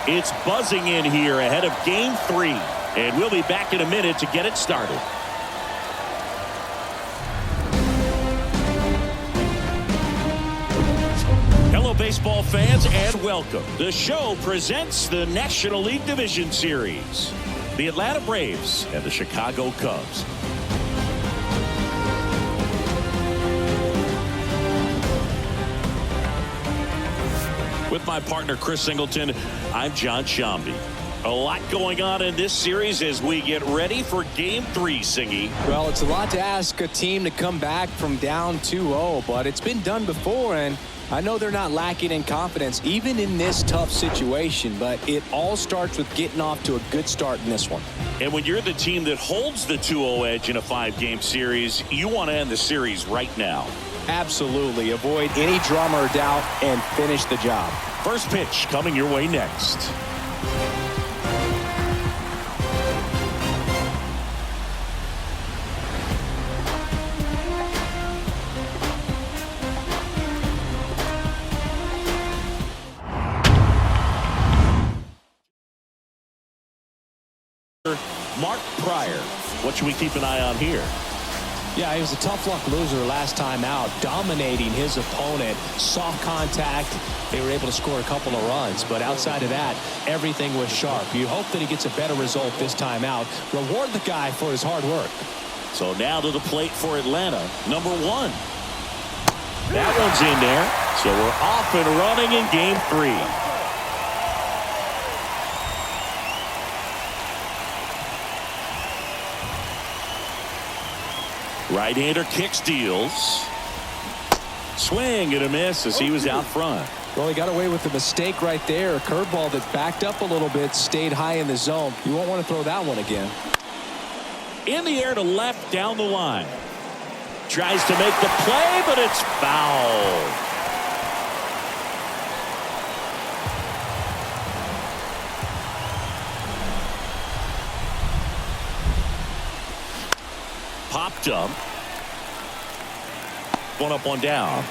It's buzzing in here ahead of Game 3. And we'll be back in a minute to get it started. Hello, baseball fans, and welcome. The show presents the National League Division Series. The Atlanta Braves and the Chicago Cubs. With my partner, Chris Singleton, I'm John Shambi. A lot going on in this series as we get ready for Game 3, Singy. Well, it's a lot to ask a team to come back from down 2-0, but it's been done before, and I know they're not lacking in confidence, even in this tough situation, but it all starts with getting off to a good start in this one. And when you're the team that holds the 2-0 edge in a 5-game series, you want to end the series right now. Absolutely. Avoid any drama or doubt and finish the job. First pitch coming your way next. Mark Pryor. What should we keep an eye on here? Yeah, he was a tough luck loser last time out, dominating his opponent. Soft contact. They were able to score a couple of runs, but outside of that, everything was sharp. You hope that he gets a better result this time out. Reward the guy for his hard work. So now to the plate for Atlanta, number 1. That one's in there. So we're off and running in Game 3. Right-hander kicks, deals. Swing and a miss as he was out front. Well, he got away with the mistake right there. A curveball that backed up a little bit, stayed high in the zone. You won't want to throw that one again. In the air to left down the line. Tries to make the play, but it's foul. Popped up. One up, one down.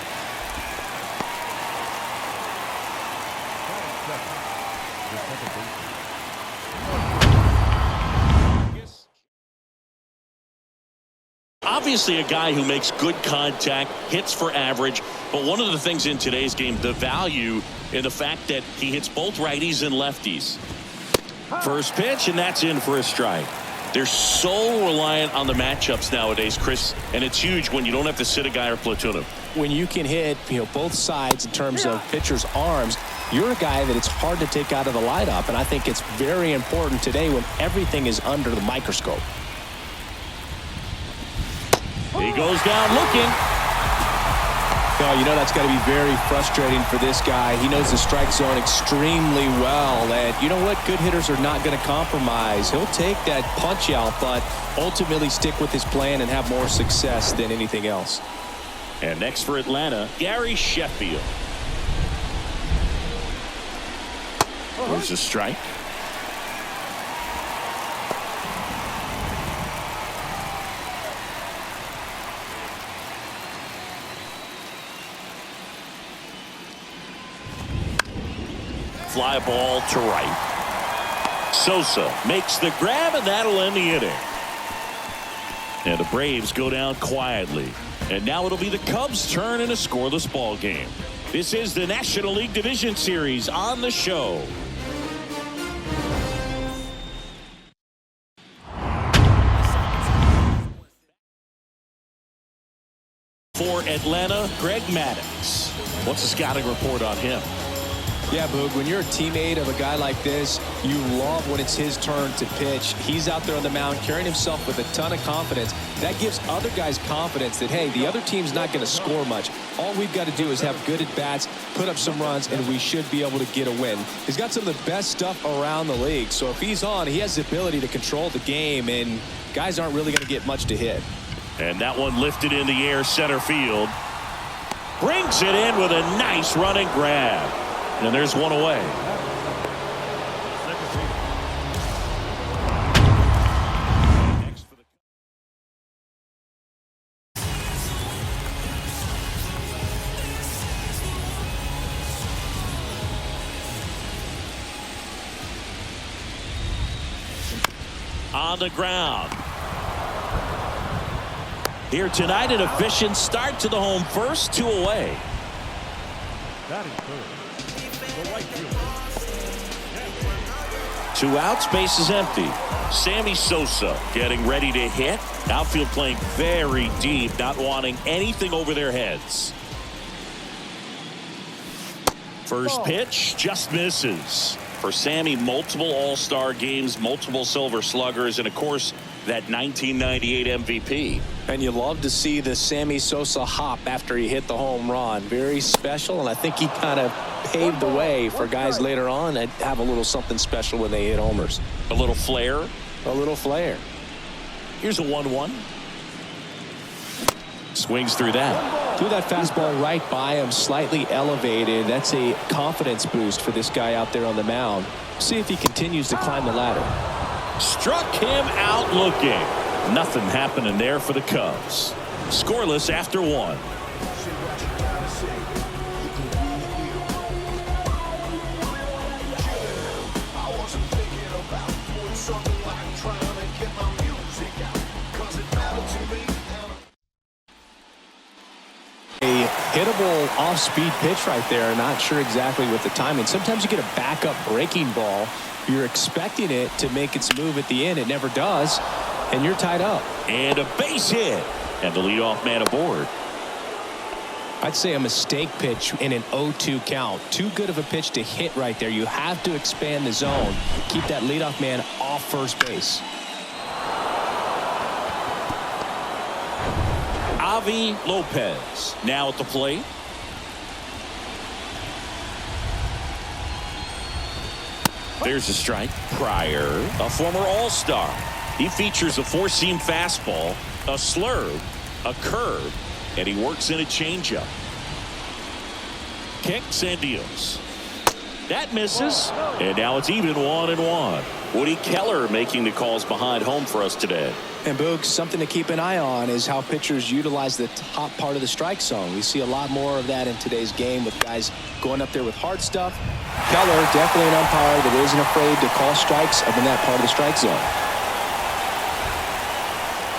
Obviously a guy who makes good contact, hits for average, but one of the things in today's game, the value in the fact that he hits both righties and lefties. First pitch, and that's in for a strike. They're so reliant on the matchups nowadays, Chris, and it's huge when you don't have to sit a guy or platoon him. When you can hit, both sides in terms of pitchers' arms, you're a guy that it's hard to take out of the lineup, and I think it's very important today when everything is under the microscope. He goes down looking. Oh, that's got to be very frustrating for this guy. He knows the strike zone extremely well. And you know what? Good hitters are not going to compromise. He'll take that punch out, but ultimately stick with his plan and have more success than anything else. And next for Atlanta, Gary Sheffield. There's a strike. Fly ball to right. Sosa makes the grab, and that'll end the inning. And the Braves go down quietly. And now it'll be the Cubs' turn in a scoreless ball game. This is the National League Division Series on the show. For Atlanta, Greg Maddux. What's the scouting report on him? Yeah, Boog, when you're a teammate of a guy like this, you love when it's his turn to pitch. He's out there on the mound carrying himself with a ton of confidence. That gives other guys confidence that, hey, the other team's not going to score much. All we've got to do is have good at-bats, put up some runs, and we should be able to get a win. He's got some of the best stuff around the league. So if he's on, he has the ability to control the game, and guys aren't really going to get much to hit. And that one lifted in the air, center field. Brings it in with a nice running grab. And there's one away. on the ground. Here tonight, an efficient start to the home first, 2 away. Batting third, the right fielder. 2 outs, base is empty. Sammy Sosa getting ready to hit. Outfield playing very deep, not wanting anything over their heads. First pitch just misses. For Sammy, multiple All-Star games, multiple Silver Sluggers, and of course that 1998 MVP. And you love to see the Sammy Sosa hop after he hit the home run. Very special, and I think he kind of paved the way for guys later on that have a little something special when they hit homers. A little flair. A little flair. Here's a 1-1. Swings through that. Threw that fastball right by him, slightly elevated. That's a confidence boost for this guy out there on the mound. See if he continues to climb the ladder. Struck him out looking. Nothing happening there for the Cubs. Scoreless after 1. A hittable off-speed pitch right there. Not sure exactly what the timing. Sometimes you get a backup breaking ball. You're expecting it to make its move at the end. It never does. And you're tied up. And a base hit. And the leadoff man aboard. I'd say a mistake pitch in an 0-2 count. Too good of a pitch to hit right there. You have to expand the zone. Keep that leadoff man off first base. Avi Lopez now at the plate. There's a strike. Pryor, a former All-Star. He features a 4-seam fastball, a slurve, a curve, and he works in a changeup. Kicks and deals. That misses, and now it's even 1-1. Woody Keller making the calls behind home for us today. And Boog, something to keep an eye on is how pitchers utilize the top part of the strike zone. We see a lot more of that in today's game with guys going up there with hard stuff. Keller, definitely an umpire that isn't afraid to call strikes up in that part of the strike zone.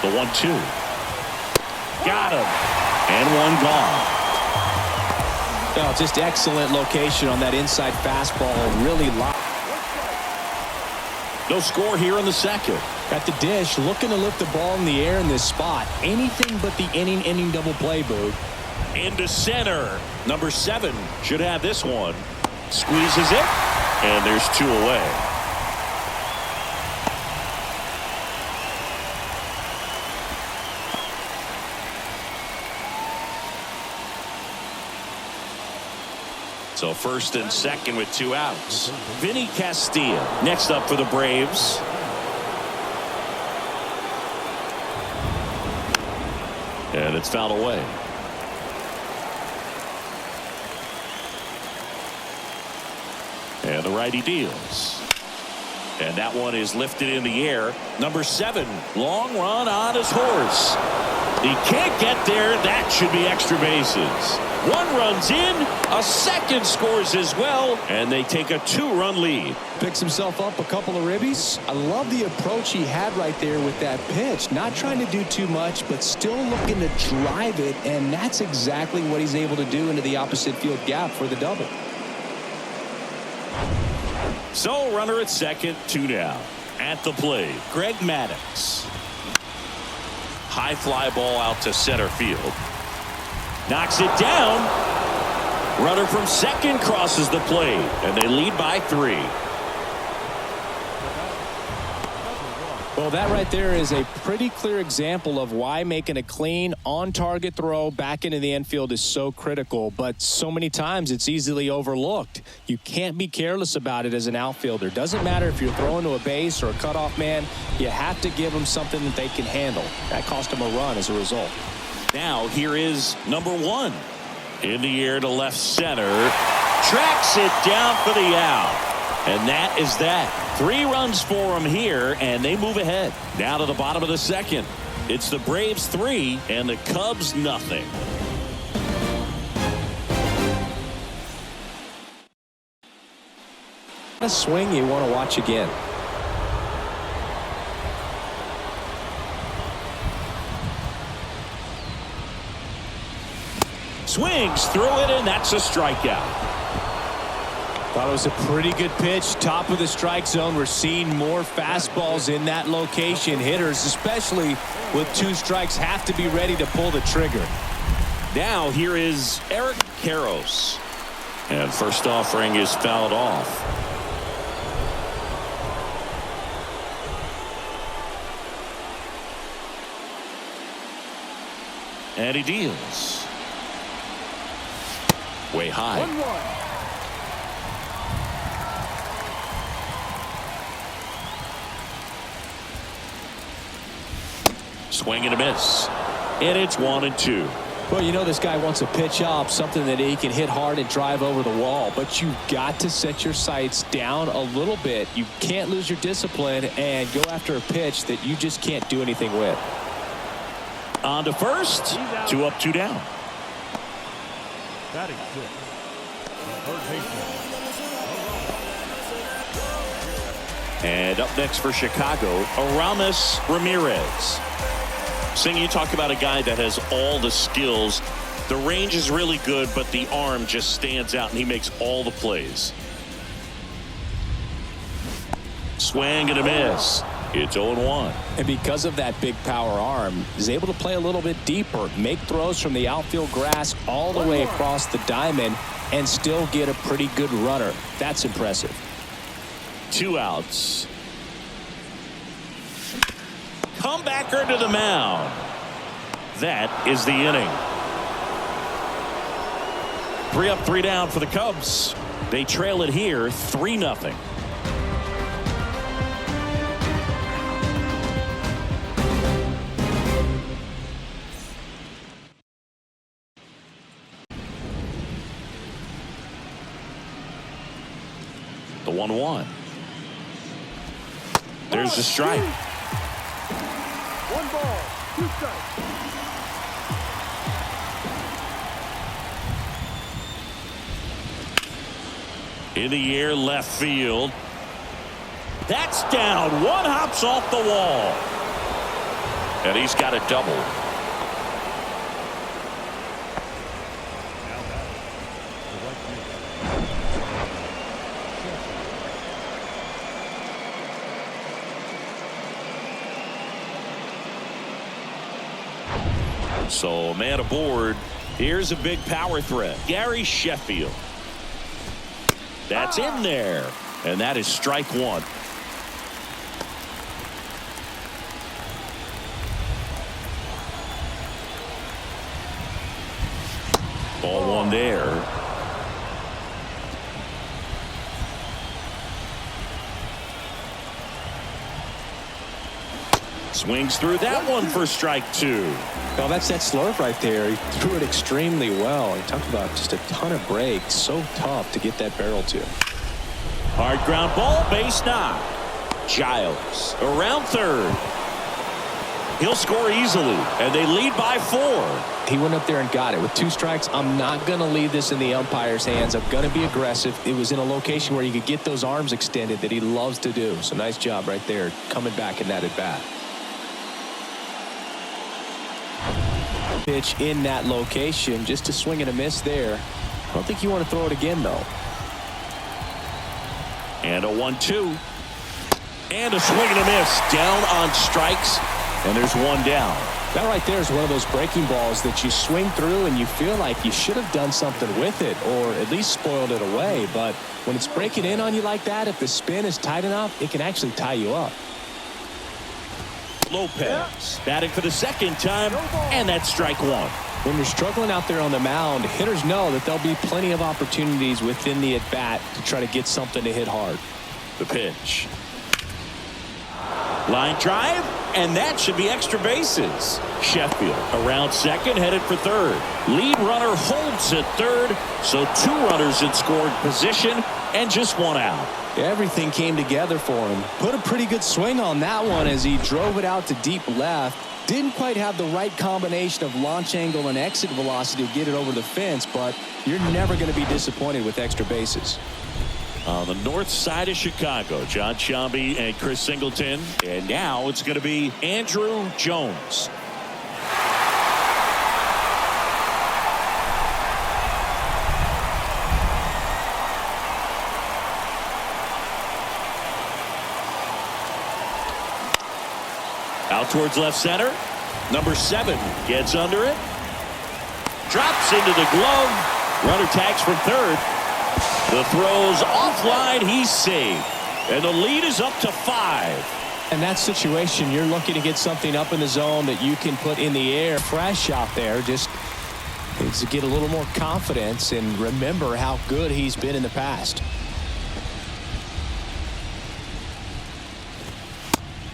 The 1-2. Got him. And one gone. Oh, just excellent location on that inside fastball. Really locked. No score here in the second. At the dish, looking to lift the ball in the air in this spot. Anything but the inning double play, Boog. Into center. Number 7 should have this one. Squeezes it. And there's 2 away. So first and second with 2 outs. Vinny Castilla next up for the Braves. And it's fouled away. And the righty deals. And that one is lifted in the air. Number 7, long run on his horse. He can't get there. That should be extra bases. 1 runs in, a second scores as well, and they take a 2-run lead. Picks himself up a couple of ribbies. I love the approach he had right there with that pitch. Not trying to do too much, but still looking to drive it, and that's exactly what he's able to do into the opposite field gap for the double. So runner at second, 2 down. At the plate, Greg Maddux. High fly ball out to center field. Knocks it down. Runner from second crosses the plate, and they lead by 3. Well, that right there is a pretty clear example of why making a clean on-target throw back into the infield is so critical, but so many times it's easily overlooked. You can't be careless about it as an outfielder. Doesn't matter if you're throwing to a base or a cutoff man, you have to give them something that they can handle. That cost them a run as a result. Now here is number 1. In the air to left center. Tracks it down for the out. And that is that. 3 runs for them here, and they move ahead. Now to the bottom of the second. It's the Braves 3 and the Cubs nothing. A swing you want to watch again. swings through it, and that's a strikeout. Thought it was a pretty good pitch. Top of the strike zone. We're seeing more fastballs in that location. Hitters, especially with 2 strikes, have to be ready to pull the trigger. Now here is Eric Karros. And first offering is fouled off. And he deals. Way high. 1-1. Swing and a miss. And it's 1-2. Well, you know this guy wants a pitch up, something that he can hit hard and drive over the wall. But you've got to set your sights down a little bit. You can't lose your discipline and go after a pitch that you just can't do anything with. On to first. 2 up, 2 down. Batting 6. Third baseman. And up next for Chicago, Aramis Ramirez. Singh, you talk about a guy that has all the skills. The range is really good, but the arm just stands out, and he makes all the plays. Swing and a miss. It's 0-1. And because of that big power arm, he's able to play a little bit deeper, make throws from the outfield grass all the way across the diamond, and still get a pretty good runner. That's impressive. 2 outs. Comebacker to the mound. That is the inning. 3 up, 3 down for the Cubs. They trail it here 3-0. The 1-1. There's the strike. 1 ball, 2 strikes. In the air, left field. That's down. 1 hops off the wall. And he's got a double. Now batting. The right field. So, man aboard. Here's a big power threat. Gary Sheffield. That's in there. And that is strike 1. Ball 1 there. Swings through that one for strike 2. Well, that's that slurve right there. He threw it extremely well. He talked about just a ton of breaks. So tough to get that barrel to. Hard ground ball, base knock. Giles around third. He'll score easily, and they lead by 4. He went up there and got it. With 2 strikes, I'm not going to leave this in the umpire's hands. I'm going to be aggressive. It was in a location where you could get those arms extended that he loves to do. So nice job right there, coming back in that at bat. Pitch in that location, just a swing and a miss there. I don't think you want to throw it again, though. And a 1-2. And a swing and a miss. Down on strikes, and there's 1 down. That right there is one of those breaking balls that you swing through and you feel like you should have done something with it or at least spoiled it away. But when it's breaking in on you like that, if the spin is tight enough, it can actually tie you up. Lopez batting for the 2nd time, and that's strike 1. When you're struggling out there on the mound, hitters know that there'll be plenty of opportunities within the at-bat to try to get something to hit hard. The pitch. Line drive, and that should be extra bases. Sheffield around second, headed for third. Lead runner holds at third, so 2 runners in scoring position and just 1 out. Everything came together for him. Put a pretty good swing on that one as he drove it out to deep left. Didn't quite have the right combination of launch angle and exit velocity to get it over the fence, but you're never going to be disappointed with extra bases. On the north side of Chicago, John Sciambi and Chris Singleton. And now it's going to be Andrew Jones. Out towards left center. Number 7 gets under it. Drops into the glove. Runner tags from third. The throw's offline. He's saved. And the lead is up to 5. In that situation, you're looking to get something up in the zone that you can put in the air. Fresh out there. Just needs to get a little more confidence and remember how good he's been in the past.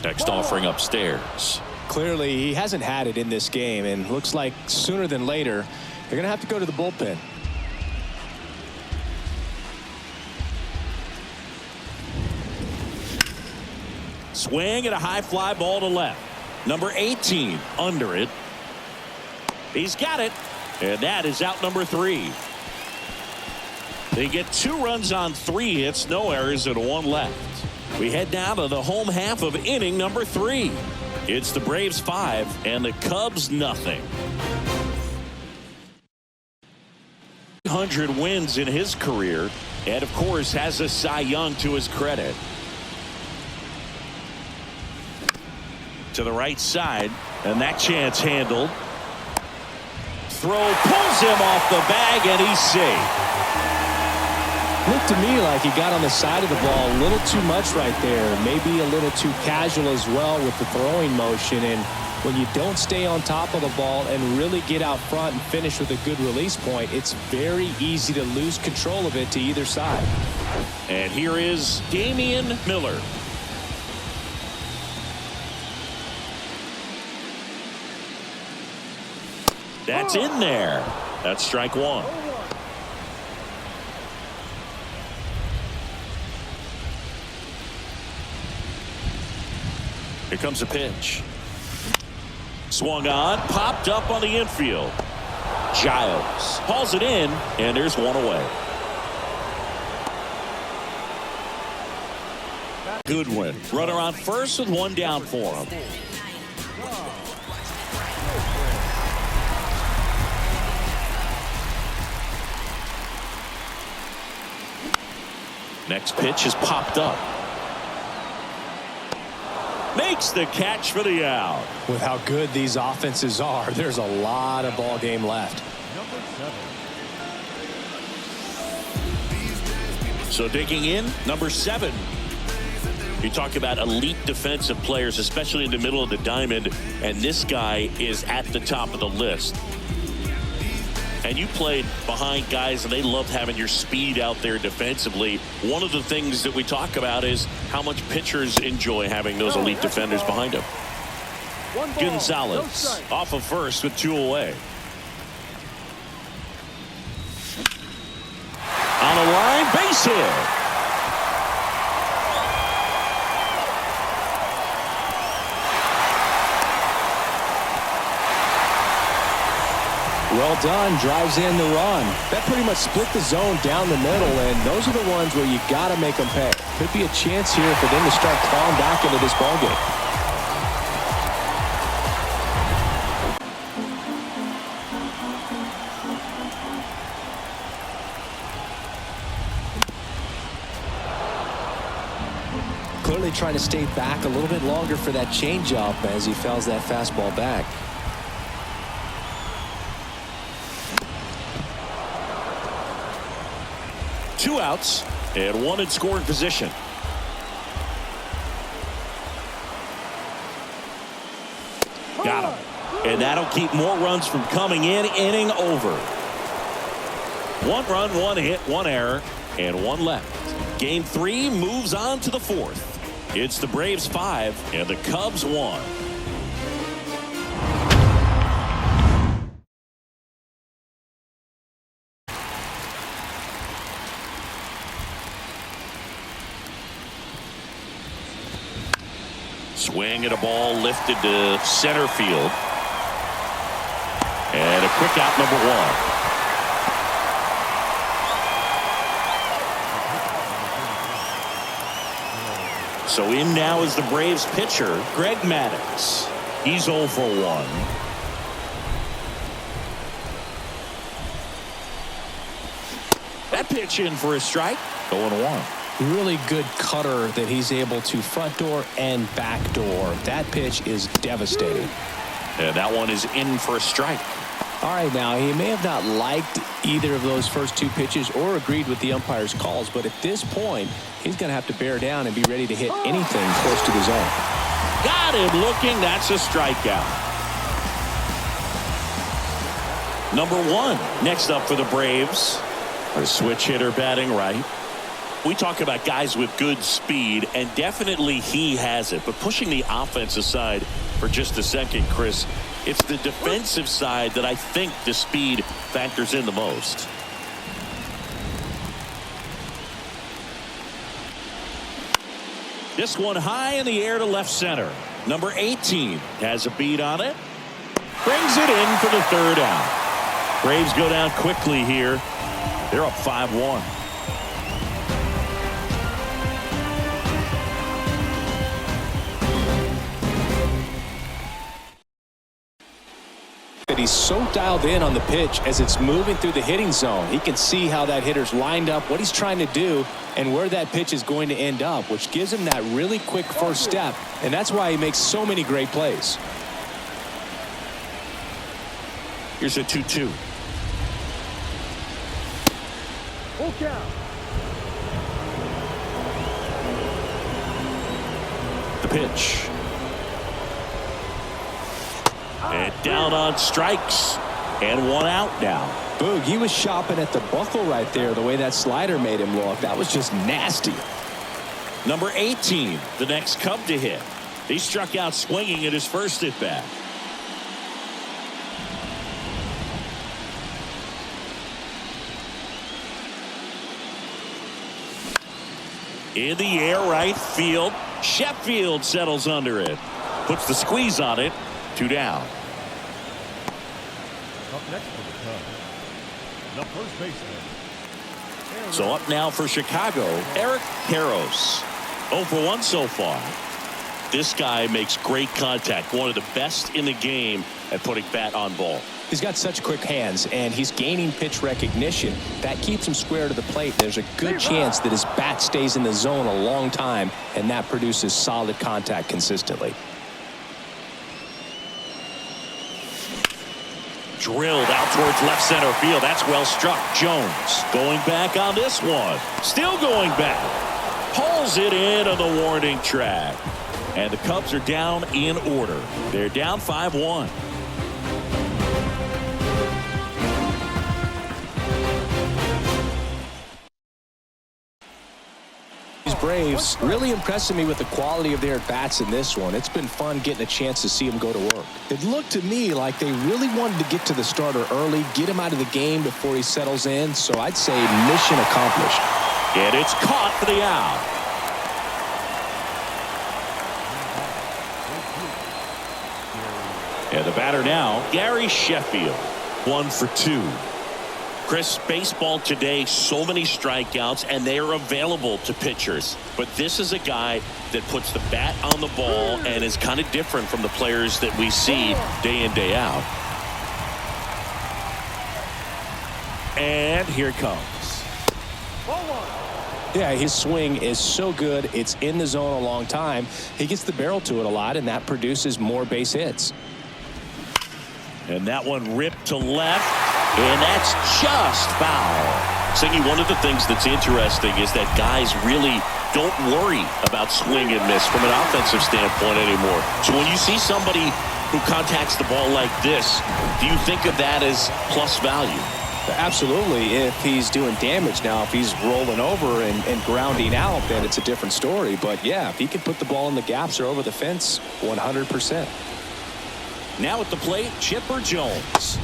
Next offering upstairs. Clearly, he hasn't had it in this game, and looks like sooner than later, they're going to have to go to the bullpen. Swing and a high fly ball to left. Number 18 under it. He's got it. And that is out number 3. They get 2 runs on 3 hits, no errors, and 1 left. We head down to the home half of inning number 3. It's the Braves 5 and the Cubs nothing. 100 wins in his career, and of course has a Cy Young to his credit. To the right side, and that chance handled. Throw pulls him off the bag, and he's safe. Looked to me like he got on the side of the ball a little too much right there. Maybe a little too casual as well with the throwing motion. And when you don't stay on top of the ball and really get out front and finish with a good release point, it's very easy to lose control of it to either side. And here is Damian Miller. That's in there. That's strike 1. Here comes a pitch. Swung on, popped up on the infield. Giles hauls it in, and there's 1 away. Goodwin, runner on first with 1 down for him. Next pitch is popped up. Makes the catch for the out. With how good these offenses are, there's a lot of ball game left. So digging in, number 7. You talk about elite defensive players, especially in the middle of the diamond, and this guy is at the top of the list. And you played behind guys, and they loved having your speed out there defensively. One of the things that we talk about is how much pitchers enjoy having those elite defenders behind them. Gonzalez off of first with 2 away. On a line, base hit. Well done, drives in the run. That pretty much split the zone down the middle, and those are the ones where you got to make them pay. Could be a chance here for them to start clawing back into this ballgame. Clearly trying to stay back a little bit longer for that changeup as he fouls that fastball back. Two outs and 1 in scoring position. Got him. And that'll keep more runs from coming in. Inning over. 1 run, 1 hit, 1 error, and 1 left. Game 3 moves on to the 4th. It's the Braves 5 and the Cubs 1. Swing and a ball lifted to center field. And a quick out, number 1. So in now is the Braves pitcher, Greg Maddux. He's 0 for 1. That pitch in for a strike. 0-1. Really good cutter that he's able to front door and back door. That pitch is devastating. And that one is in for a strike. All right, now, he may have not liked either of those first two pitches or agreed with the umpire's calls, but at this point, he's going to have to bear down and be ready to hit anything close to the zone. Got him looking. That's a strikeout. Number 1 next up for the Braves. A switch hitter batting right. We talk about guys with good speed, and definitely he has it. But pushing the offense aside for just a second, Chris, it's the defensive side that I think the speed factors in the most. This one high in the air to left center. Number 18 has a beat on it. Brings it in for the third out. Braves go down quickly here. They're up 5-1. That he's so dialed in on the pitch as it's moving through the hitting zone. He can see how that hitter's lined up, what he's trying to do, and where that pitch is going to end up, which gives him that really quick first step, and that's why he makes so many great plays. Here's a 2-2. Full count. The pitch. And down on strikes. And one out now. Boog, he was shopping at the buckle right there, the way that slider made him look. That was just nasty. Number 18, the next Cub to hit. He struck out swinging at his first at bat. In the air, right field. Sheffield settles under it. Puts the squeeze on it. 2 down. Up next for the Cubs, the first baseman. So up now for Chicago, Eric Karros. 0 for 1 so far. This guy makes great contact. One of the best in the game at putting bat on ball. He's got such quick hands, and he's gaining pitch recognition. That keeps him square to the plate. There's a good chance that his bat stays in the zone a long time, and that produces solid contact consistently. Drilled out towards left center field. That's well struck. Jones going back on this one. Still going back. Pulls it in on the warning track. And the Cubs are down in order. They're down 5-1. Braves really impressing me with the quality of their bats in this one. It's been fun getting a chance to see them go to work. It looked to me like they really wanted to get to the starter early, get him out of the game before he settles in. So I'd say mission accomplished. And it's caught for the out. And the batter now, Gary Sheffield. 1 for 2. Chris, baseball today, so many strikeouts, and they are available to pitchers. But this is a guy that puts the bat on the ball and is kind of different from the players that we see day in, day out. And here it comes. Yeah, his swing is so good. It's in the zone a long time. He gets the barrel to it a lot, and that produces more base hits. And that one ripped to left. And that's just foul. Singy, one of the things that's interesting is that guys really don't worry about swing and miss from an offensive standpoint anymore. So when you see somebody who contacts the ball like this, do you think of that as plus value? Absolutely. If he's doing damage now, if he's rolling over and grounding out, then it's a different story. But yeah, if he can put the ball in the gaps or over the fence, 100%. Now at the plate, Chipper Jones.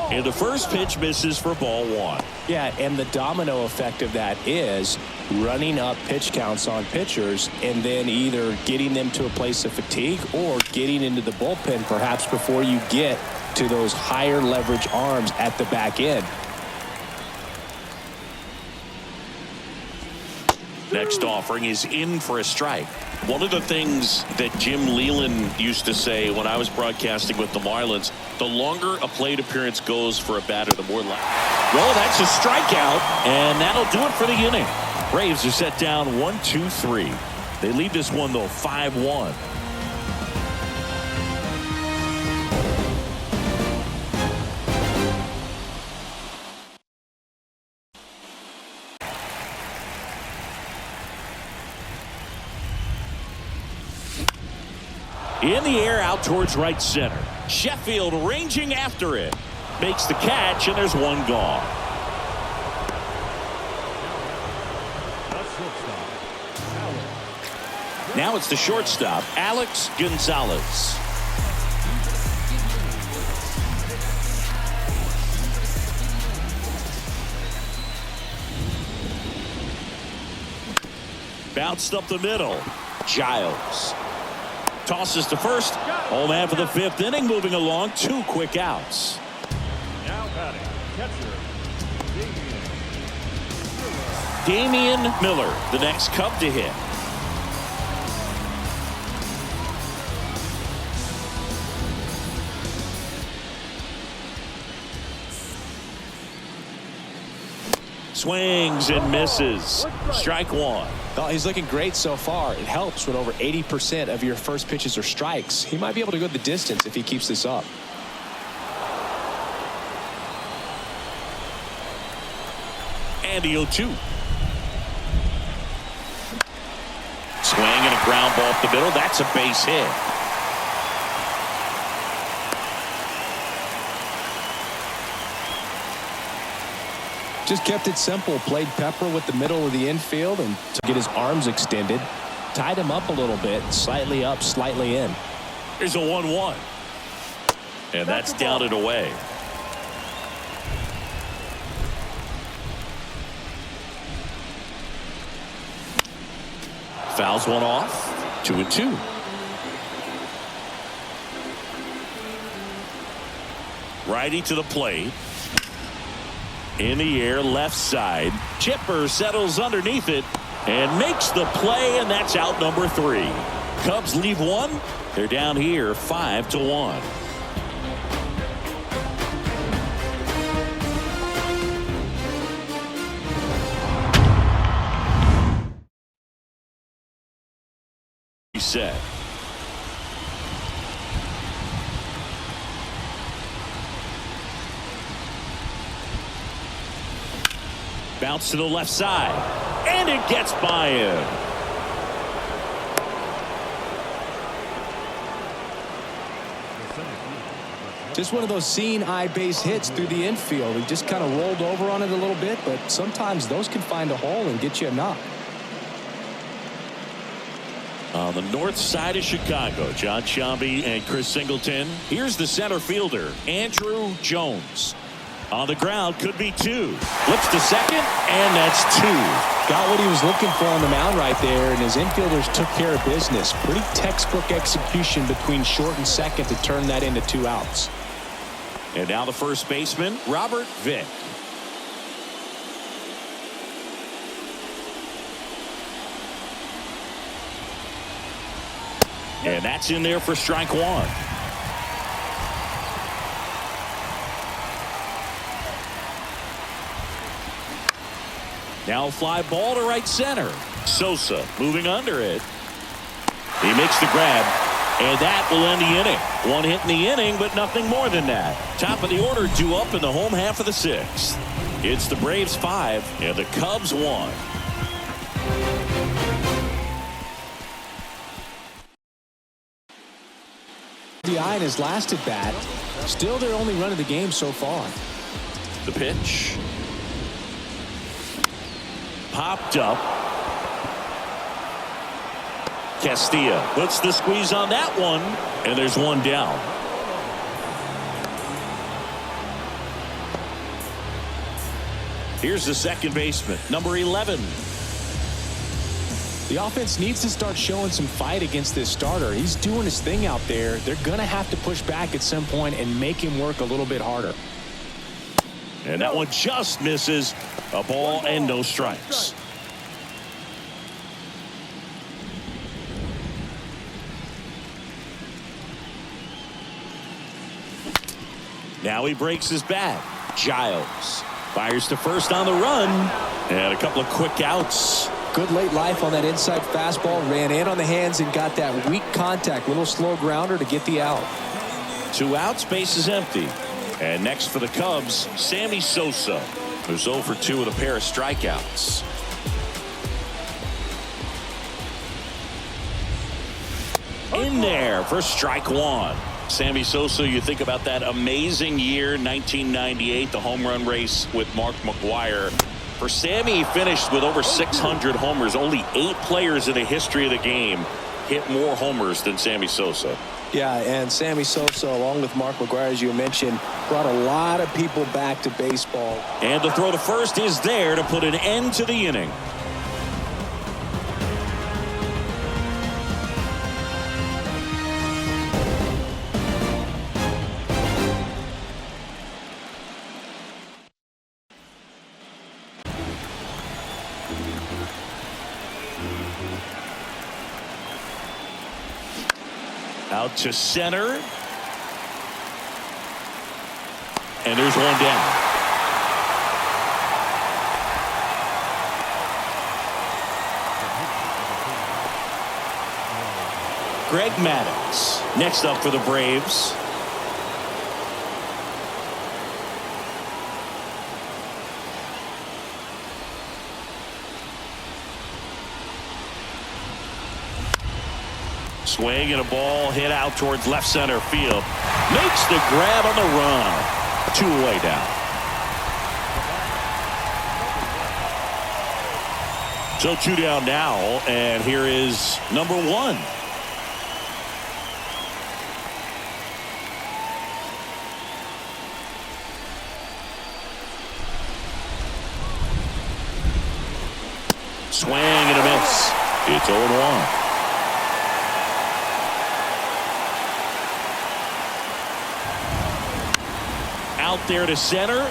And the first pitch misses for ball 1. Yeah, and the domino effect of that is running up pitch counts on pitchers and then either getting them to a place of fatigue or getting into the bullpen perhaps before you get to those higher leverage arms at the back end. Next offering is in for a strike. One of the things that Jim Leland used to say when I was broadcasting with the Marlins, the longer a plate appearance goes for a batter, the more likely. Well, that's a strikeout, and that'll do it for the inning. Braves are set down 1-2-3. They lead this one, though, 5-1. In the air out towards right center. Sheffield ranging after it. Makes the catch, and there's one gone. Now it's the shortstop, Alex Gonzalez. Bounced up the middle. Giles. Tosses to first. Home half of the fifth inning, moving along. 2 quick outs. Now batting, catcher, Damian Miller, the next Cub to hit. Swings and misses. Strike one. Oh, he's looking great so far. It helps when over 80% of your first pitches are strikes. He might be able to go the distance if he keeps this up. And the 0-2. Swing and a ground ball up the middle. That's a base hit. Just kept it simple. Played pepper with the middle of the infield and to get his arms extended. Tied him up a little bit. Slightly up, slightly in. Here's a 1-1. And that's down and away. Fouls one off. 2-2. Righty to the plate. In the air, left side. Chipper settles underneath it and makes the play, and that's out number 3. Cubs leave one. They're down here 5-1. Set. Bounce to the left side, and it gets by him. Just one of those seeing eye base hits through the infield. He just kind of rolled over on it a little bit, but sometimes those can find a hole and get you a knock. On the north side of Chicago, John Sciambi and Chris Singleton. Here's the center fielder, Andrew Jones. On the ground, could be 2. Flips to second, and that's 2. Got what he was looking for on the mound right there, and his infielders took care of business. Pretty textbook execution between short and second to turn that into 2 outs. And now the first baseman, Robert Vick. And that's in there for strike 1. Now a fly ball to right center. Sosa moving under it. He makes the grab, and that will end the inning. 1 hit in the inning, but nothing more than that. Top of the order due up in the home half of the 6th. It's the Braves 5 and the Cubs 1. The eye in his last at bat. Still their only run of the game so far. The pitch. Popped up. Castilla puts the squeeze on that one, and there's one down. Here's the second baseman, number 11. The offense needs to start showing some fight against this starter. He's doing his thing out there. They're going to have to push back at some point and make him work a little bit harder. And that one just misses. A ball and no strikes. Now he breaks his bat. Giles. Fires to first on the run. And a couple of quick outs. Good late life on that inside fastball. Ran in on the hands and got that weak contact. Little slow grounder to get the out. 2 outs, base is empty. And next for the Cubs, Sammy Sosa, who's 0 for 2 with a pair of strikeouts. In there for strike 1. Sammy Sosa, you think about that amazing year, 1998, the home run race with Mark McGwire. For Sammy, he finished with over 600 homers. Only 8 players in the history of the game hit more homers than Sammy Sosa. Yeah, and Sammy Sosa, along with Mark McGwire, as you mentioned, brought a lot of people back to baseball. And the throw to first is there to put an end to the inning. Out to center. And there's one down. Greg Maddux next up for the Braves. Swing and a ball hit out towards left center field. Makes the grab on the run. 2 away down. So 2 down now, and here is number 1. Swing and a miss. It's 0-1. Out there to center.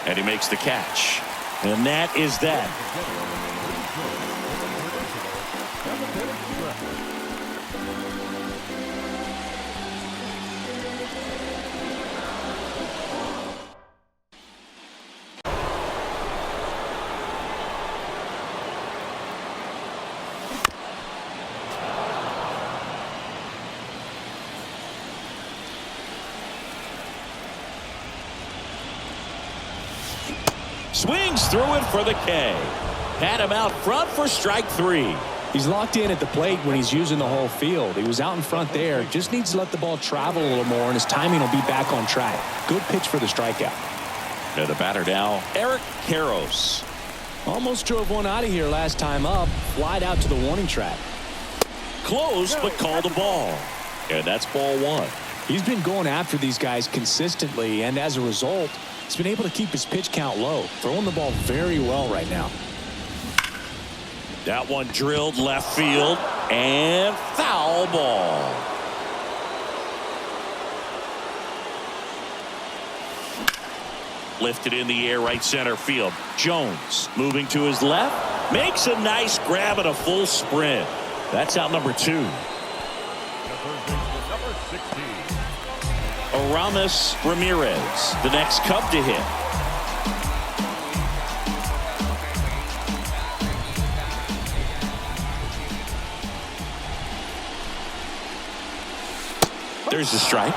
And he makes the catch. And that is that. Swings through it for the K. Had him out front for strike 3. He's locked in at the plate when he's using the whole field. He was out in front there. Just needs to let the ball travel a little more, and his timing will be back on track. Good pitch for the strikeout. And the batter now, Eric Karros. Almost drove one out of here last time up. Flied out to the warning track. Close, but called a ball. And that's ball 1. He's been going after these guys consistently, and as a result, he's been able to keep his pitch count low. Throwing the ball very well right now. That one drilled left field, and foul ball. Lifted in the air right center field. Jones moving to his left. Makes a nice grab at a full sprint. That's out number 2. Number 16. Aramis Ramirez, the next Cub to hit. There's the strike.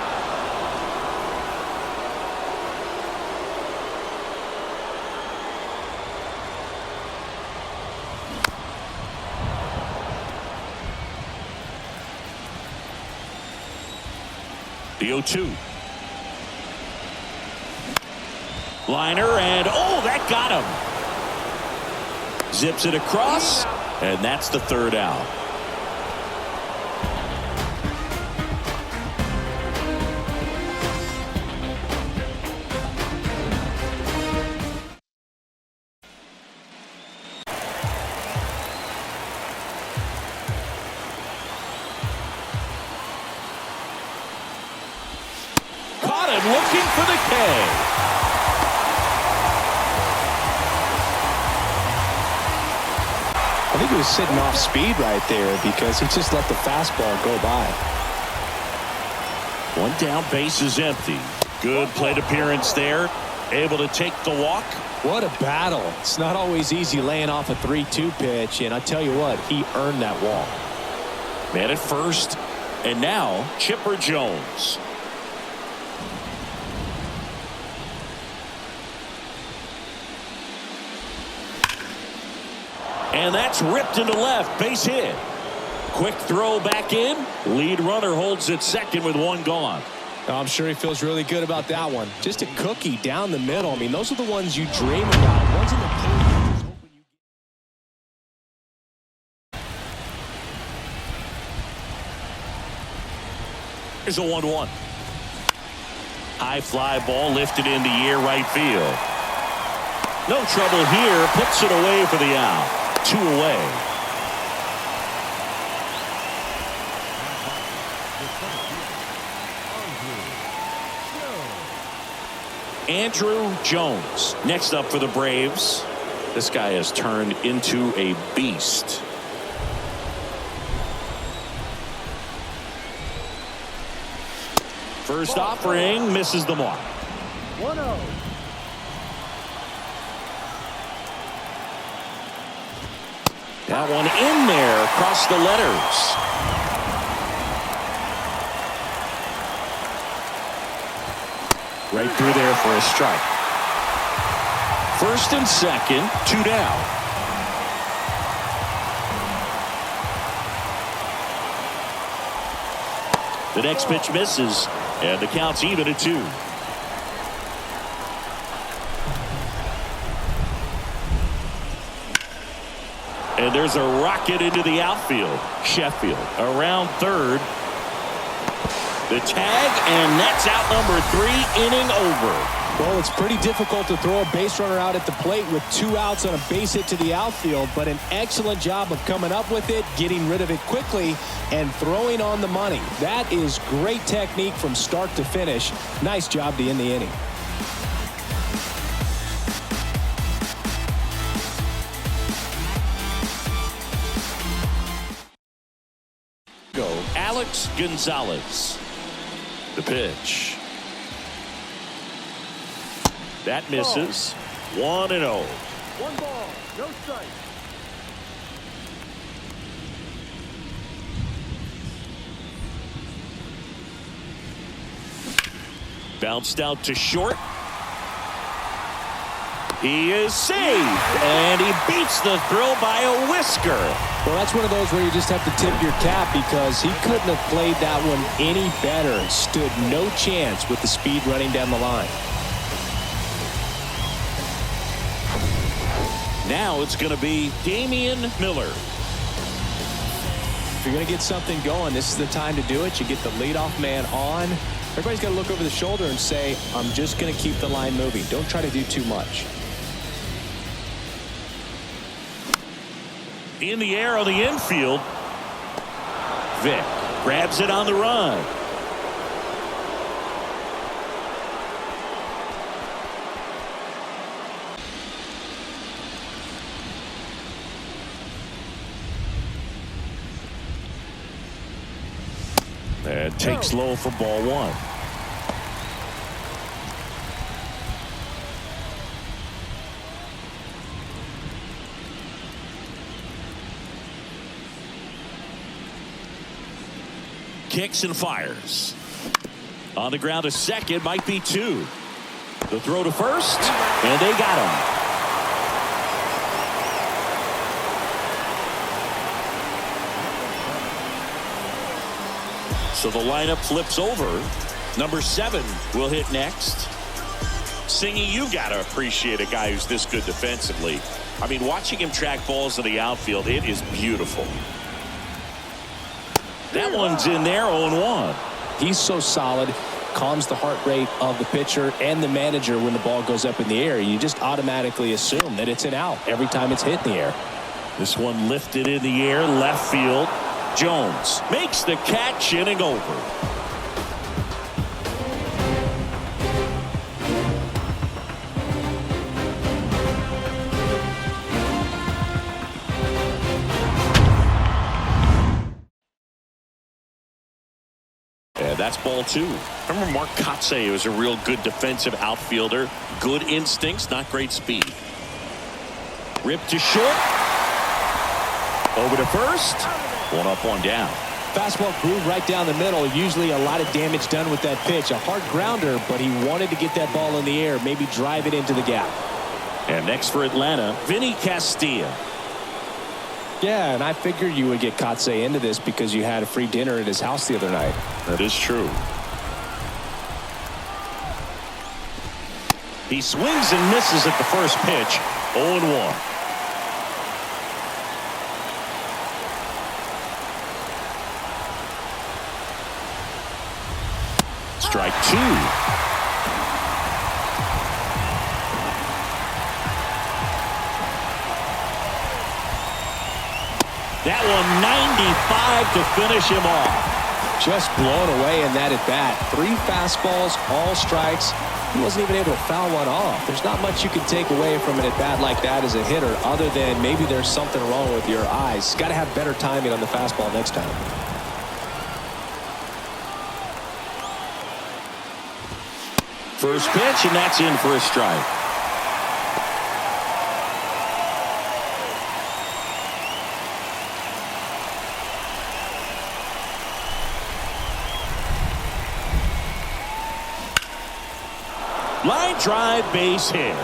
The 0-2. Liner, and oh, that got him. Zips it across, and that's the 3rd out. Caught him looking for the K. I think he was sitting off speed right there because he just let the fastball go by. 1 down, base is empty. Good plate appearance there. Able to take the walk. What a battle. It's not always easy laying off a 3-2 pitch, and I tell you what, he earned that walk. Man at first, and now Chipper Jones. And that's ripped into left. Base hit. Quick throw back in. Lead runner holds at second with one gone. I'm sure he feels really good about that one. Just a cookie down the middle. I mean, those are the ones you dream about. Ones in the plate. Here's a 1-1. High fly ball lifted in the air, right field. No trouble here. Puts it away for the out. 2 away. Andrew Jones next up for the Braves. This guy has turned into a beast. First offering misses the mark. 1-0. That one in there across the letters. Right through there for a strike. First and second, 2 down. The next pitch misses, and the count's even at 2. And there's a rocket into the outfield. Sheffield around third. The tag, and that's out number 3, inning over. Well, it's pretty difficult to throw a base runner out at the plate with 2 outs on a base hit to the outfield, but an excellent job of coming up with it, getting rid of it quickly, and throwing on the money. That is great technique from start to finish. Nice job to end the inning. Go, Alex Gonzalez. The pitch. That misses. 1-0. 1 ball, no strike. Bounced out to short. He is safe, and he beats the throw by a whisker. Well, that's one of those where you just have to tip your cap because he couldn't have played that one any better. Stood no chance with the speed running down the line. Now it's going to be Damian Miller. If you're going to get something going, this is the time to do it. You get the leadoff man on. Everybody's got to look over the shoulder and say, I'm just going to keep the line moving. Don't try to do too much. In the air on the infield. Vic grabs it on the run. And takes low for ball 1. Kicks and fires. On the ground to second, might be 2. The throw to first, and they got him. So the lineup flips over. Number 7 will hit next. Singy, you got to appreciate a guy who's this good defensively. I mean, watching him track balls to the outfield, it is beautiful. That one's in there, 0-1. He's so solid, calms the heart rate of the pitcher and the manager when the ball goes up in the air. You just automatically assume that it's an out every time it's hit in the air. This one lifted in the air, left field. Jones makes the catch, inning over. And That's ball 2. Remember Mark Kotsay was a real good defensive outfielder. Good instincts, not great speed. Ripped to short. Over to first. 1 up, 1 down. Fastball groove right down the middle. Usually a lot of damage done with that pitch. A hard grounder, but he wanted to get that ball in the air, maybe drive it into the gap. And next for Atlanta, Vinny Castilla. Yeah, and I figured you would get Kotsay into this because you had a free dinner at his house the other night. That is true. He swings and misses at the first pitch. 0-1. Strike 2. That one 95 to finish him off. Just blown away in that at bat. 3 fastballs, all strikes. He wasn't even able to foul one off. There's not much you can take away from an at bat like that as a hitter, other than maybe there's something wrong with your eyes. Got to have better timing on the fastball next time. First pitch, and that's in for a strike. Line drive, base hit.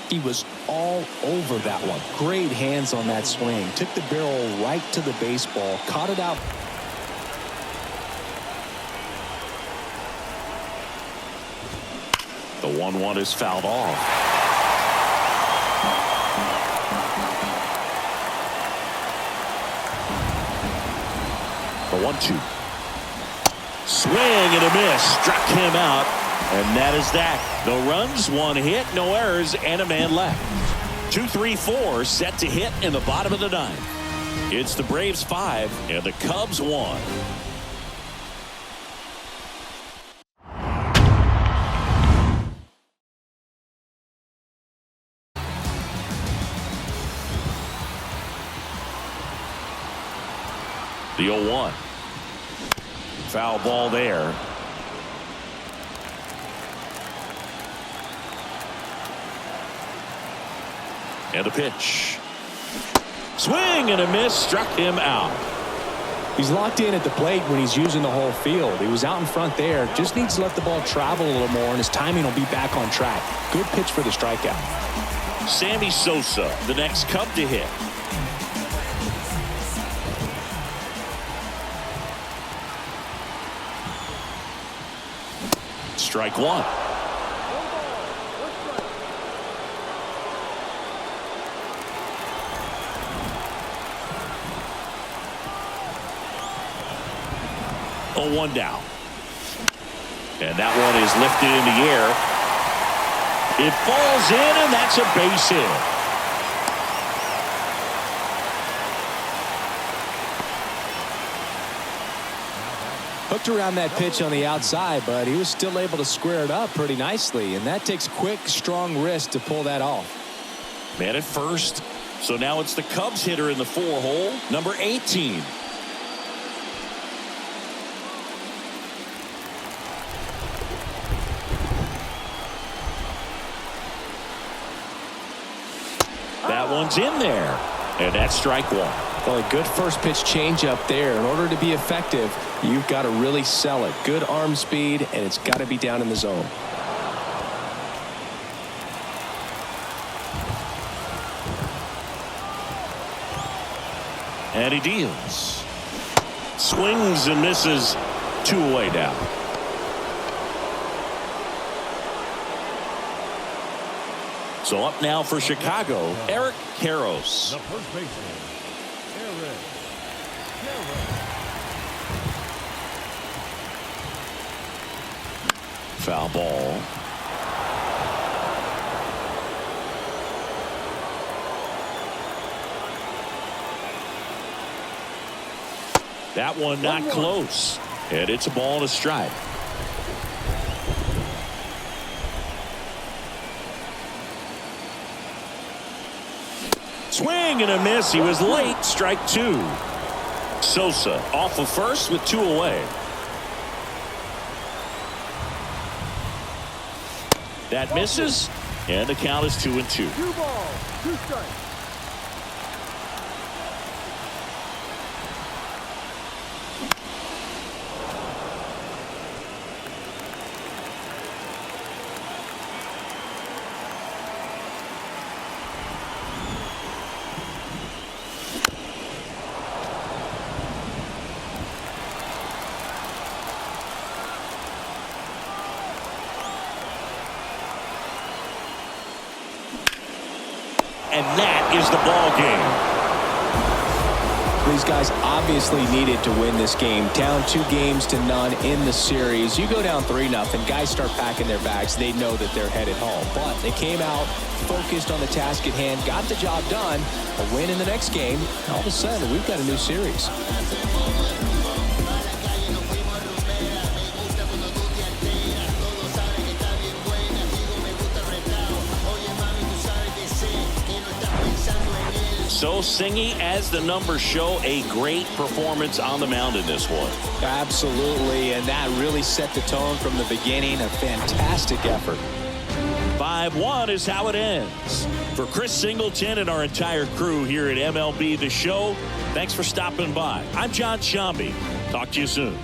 He was all over that one. Great hands on that swing. Took the barrel right to the baseball. Caught it out. The 1-1 is fouled off. The 1-2. Swing and a miss. Struck him out. And that is that. No runs, 1 hit, no errors, and a man left. 2-3-4 set to hit in the bottom of the 9th. It's the Braves 5 and the Cubs 1. The 0-1. Foul ball there. And a pitch. Swing and a miss. Struck him out. He's locked in at the plate when he's using the whole field. He was out in front there. Just needs to let the ball travel a little more, and his timing will be back on track. Good pitch for the strikeout. Sammy Sosa, the next Cub to hit. Strike 1. Oh, 1 down. And that one is lifted in the air. It falls in, and that's a base hit. Hooked around that pitch on the outside, but he was still able to square it up pretty nicely, and that takes quick, strong wrist to pull that off. Man at first. So now it's the Cubs hitter in the 4-hole, number 18. That one's in there, and that's strike 1. Well, a good first pitch changeup there. In order to be effective, you've got to really sell it. Good arm speed, and it's got to be down in the zone. And he deals. Swings and misses. 2 away now. So up now for Chicago, Eric Karros. The first baseman, Eric Karros. Foul ball. That one not close. And it's a ball and a strike. Swing and a miss. He was late. Strike two. Sosa off of first with 2 away. That misses, and the count is 2-2. 2 balls, 2 strikes. And that is the ball game. These guys obviously needed to win this game. Down 2-0 in the series. You go down 3-0. Guys start packing their bags. They know that they're headed home. But they came out focused on the task at hand, got the job done. A win in the next game. All of a sudden, we've got a new series. So Singy, as the numbers show, a great performance on the mound in this one. Absolutely, and that really set the tone from the beginning. A fantastic effort. 5-1 is how it ends. For Chris Singleton and our entire crew here at MLB The Show, thanks for stopping by. I'm John Shambi. Talk to you soon.